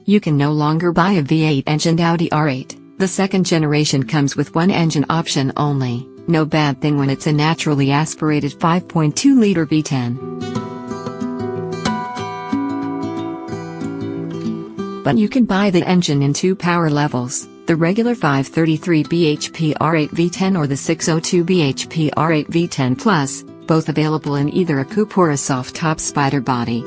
You can no longer buy a V8-engined Audi R8. The second generation comes with one engine option only, no bad thing when it's a naturally aspirated 5.2-liter V10. But you can buy the engine in two power levels, the regular 533 bhp R8 V10 or the 602 bhp R8 V10 Plus, both available in either a coupe or a soft-top spider body.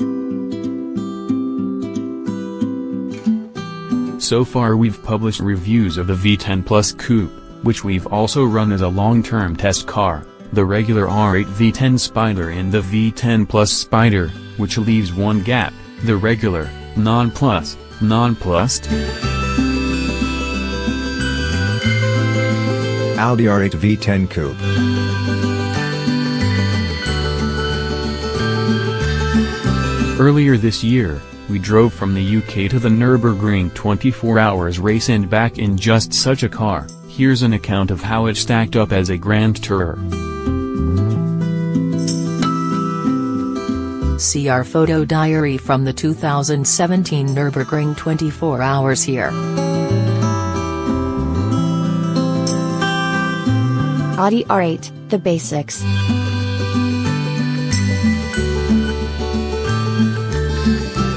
So far we've published reviews of the V10 Plus Coupe, which we've also run as a long-term test car, the regular R8 V10 Spider and the V10 Plus Spider, which leaves one gap, the regular, non-plus, nonplussed. Audi R8 V10 Coupe. Earlier this year, we drove from the UK to the Nürburgring 24 hours race and back in just such a car. Here's an account of how it stacked up as a grand tourer. See our photo diary from the 2017 Nürburgring 24 hours here. Audi R8, the basics.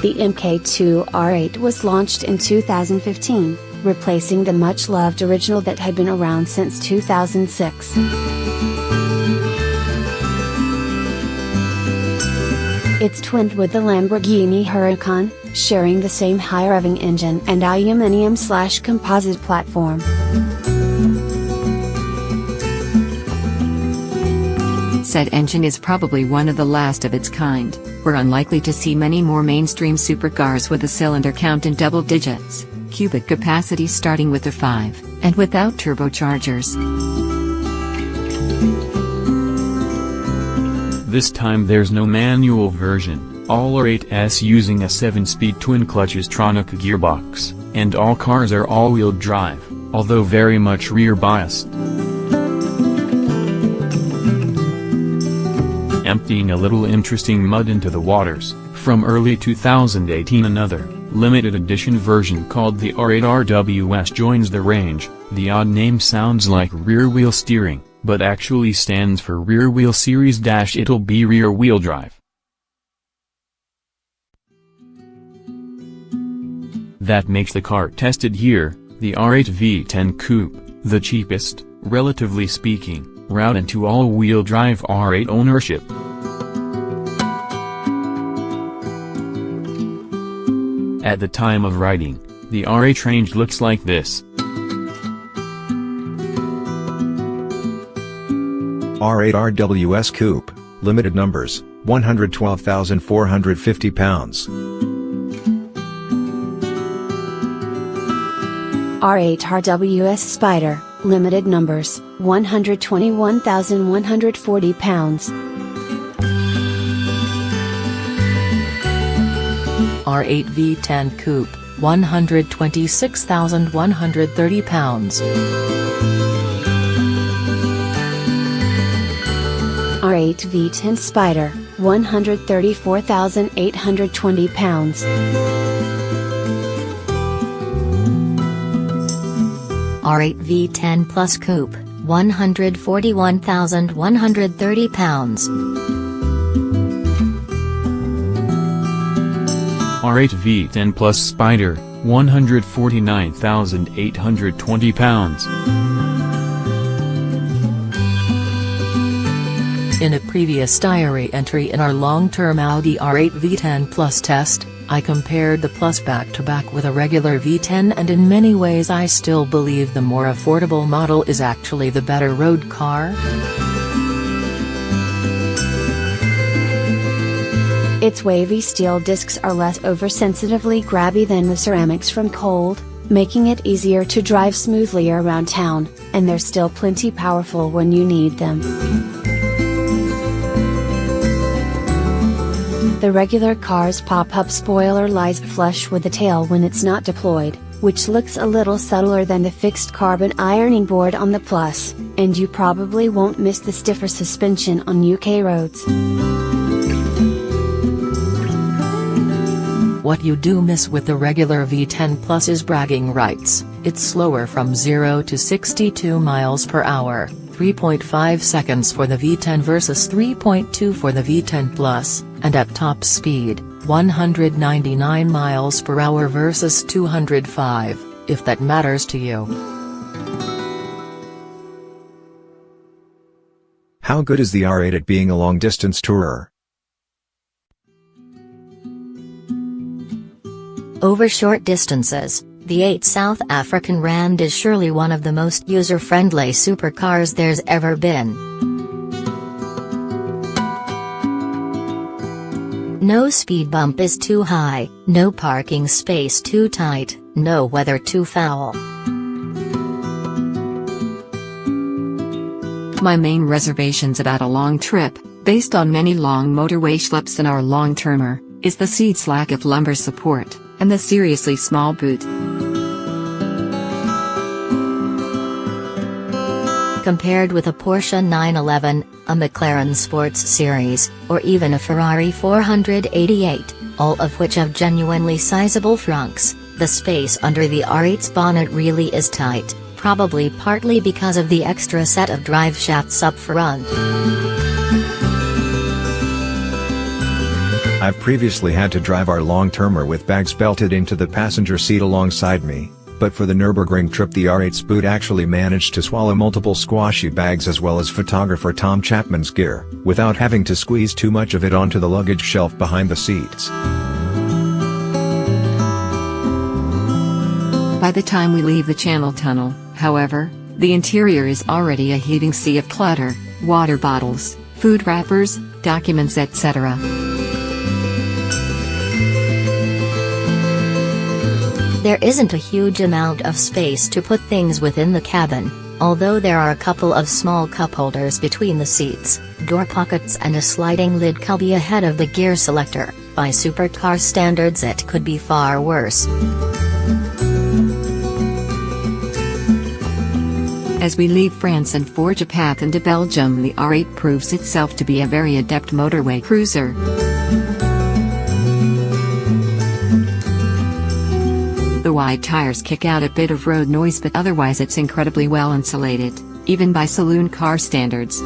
The MK2 R8 was launched in 2015, replacing the much-loved original that had been around since 2006. It's twinned with the Lamborghini Huracan, sharing the same high-revving engine and aluminium/composite platform. Said engine is probably one of the last of its kind. We're unlikely to see many more mainstream supercars with a cylinder count in double digits, cubic capacity starting with a 5, and without turbochargers. This time there's no manual version, all R8s using a 7-speed twin-clutches Tronic gearbox, and all cars are all-wheel drive, although very much rear-biased. Emptying a little interesting mud into the waters, from early 2018 another, limited edition version called the R8 RWS joins the range. The odd name sounds like rear-wheel steering, but actually stands for Rear Wheel Series - it'll be rear-wheel drive. That makes the car tested here, the R8 V10 Coupe, the cheapest, relatively speaking, route into all-wheel drive R8 ownership. At the time of writing, the R8 range looks like this. R8 RWS Coupe, limited numbers, 112,450 pounds. R8 RWS Spider, limited numbers, 121,140 pounds. R8 V10 Coupe, 126,130 pounds. R8 V10 Spider, 134,820 pounds. R8 V10 Plus Coupe, 141,130 pounds. R8 V10 Plus Spider, 149,820 pounds. In a previous diary entry in our long-term Audi R8 V10 Plus test, I compared the Plus back-to-back with a regular V10, and in many ways I still believe the more affordable model is actually the better road car. Its wavy steel discs are less oversensitively grabby than the ceramics from cold, making it easier to drive smoothly around town, and they're still plenty powerful when you need them. The regular car's pop-up spoiler lies flush with the tail when it's not deployed, which looks a little subtler than the fixed carbon ironing board on the Plus, and you probably won't miss the stiffer suspension on UK roads. What you do miss with the regular V10 Plus is bragging rights. It's slower from 0 to 62 miles per hour, 3.5 seconds for the V10 versus 3.2 for the V10 Plus, and at top speed, 199 miles per hour versus 205, if that matters to you. How good is the R8 at being a long-distance tourer? Over short distances, the 8 South African Rand is surely one of the most user-friendly supercars there's ever been. No speed bump is too high, no parking space too tight, no weather too foul. My main reservations about a long trip, based on many long motorway schleps in our long-termer, is the seat's lack of lumbar support, and the seriously small boot. Compared with a Porsche 911, a McLaren Sports Series, or even a Ferrari 488, all of which have genuinely sizable trunks, the space under the R8's bonnet really is tight, probably partly because of the extra set of drive shafts up front. I've previously had to drive our long-termer with bags belted into the passenger seat alongside me, but for the Nürburgring trip the R8's boot actually managed to swallow multiple squashy bags as well as photographer Tom Chapman's gear, without having to squeeze too much of it onto the luggage shelf behind the seats. By the time we leave the Channel Tunnel, however, the interior is already a heaving sea of clutter, water bottles, food wrappers, documents, etc. There isn't a huge amount of space to put things within the cabin, although there are a couple of small cup holders between the seats, door pockets and a sliding lid cubby ahead of the gear selector. By supercar standards it could be far worse. As we leave France and forge a path into Belgium, the R8 proves itself to be a very adept motorway cruiser. The wide tires kick out a bit of road noise, but otherwise it's incredibly well insulated, even by saloon car standards.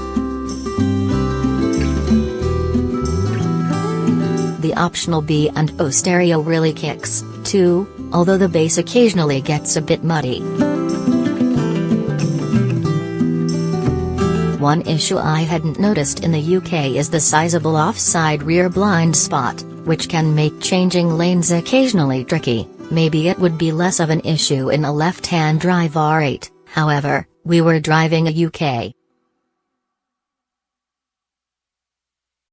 The optional B&O stereo really kicks, too, although the bass occasionally gets a bit muddy. One issue I hadn't noticed in the UK is the sizable offside rear blind spot, which can make changing lanes occasionally tricky. Maybe it would be less of an issue in a left-hand drive R8, however, we were driving a UK